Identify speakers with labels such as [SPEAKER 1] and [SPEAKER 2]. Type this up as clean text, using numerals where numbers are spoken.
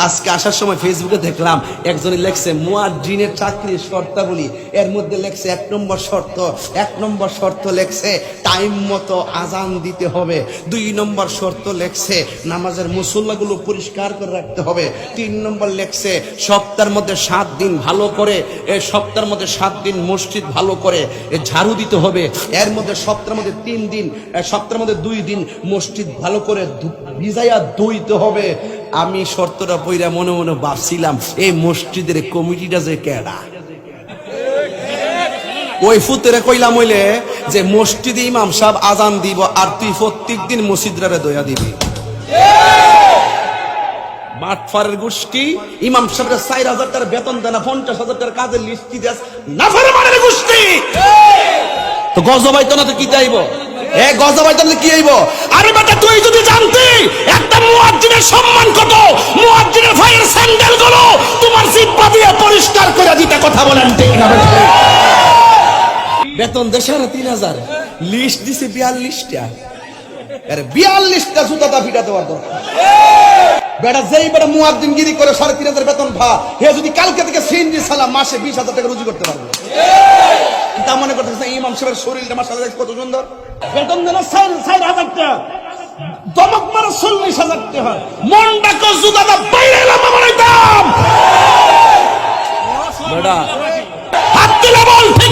[SPEAKER 1] আজকে আসার সময় ফেসবুকে দেখলাম একজনে লেখছে মুয়াজ্জিনের চাকরির শর্তাবলী, এর মধ্যে লেখছে এক নম্বর শর্ত লেখছে টাইম মতো আজান দিতে হবে, 2 নম্বর শর্ত লেখছে নামাজের মুসল্লাগুলো পরিষ্কার করে রাখতে হবে, 3 নম্বর লেখছে সপ্তাহের মধ্যে 7 দিন ভালো করে, সপ্তাহের মধ্যে 7 দিন মসজিদ ভালো করে ঝাড়ু দিতে হবে, এর মধ্যে সপ্তাহের মধ্যে 3 দিন, সপ্তাহের মধ্যে 2 দিন মসজিদ ভালো করে ভিজাইয়া ধুইতে হবে। আমি শর্তটা পইরা মনে মনে ভাবছিলাম এই মসজিদের কমিটিটা যে কেডা। ওই ফুতেরে কইলাম হইলে যে মসজিদে ইমাম সাহেব আজান দিব আর তুই প্রত্যেক দিন মসজিদরে দয়া দিবি। বাটফারের গোষ্ঠী, ইমাম সাহেবের 4000 টাকার বেতন দেয় না, 50,000 টাকার কাজের লিস্টি দেস, নাফরমানের গোষ্ঠী। তো গজবাইতো না তো কি চাইবো? গজবাইতো না কি আইব? আরে বেটা তুই যদি জানতি একটা মুয়াজ্জিনের সম্মান কত, মুয়াজ্জিনের ভাইয়ের স্যান্ডেল গুলো তোমার জিহ্বা দিয়ে পরিষ্কার করে দিতে, কথা বলেন ঠিক না? বেতন দেশে 3000, লিস্ট দিছে 42টা। আরে 42টা জুতাটা ফিটাতে পারতো বেটা। যেই বেটা মুয়াজ্জিনগিরি করে 3500 বেতন ভা, হে যদি কালকে থেকে সিনজি সালাম মাসে 20,000 টাকা রুজি করতে পারবে। তা মনে করতেছে ইমাম সাহেবের শরীরটা মাশাআল্লাহ কত সুন্দর, বেতন দেন 4000 টাকা, দমক মারা 40,000 টাকা, মনটা কো জুতাটা বাইরে এলাম আমার দাম বেটা। হাত তুলে বল ঠিক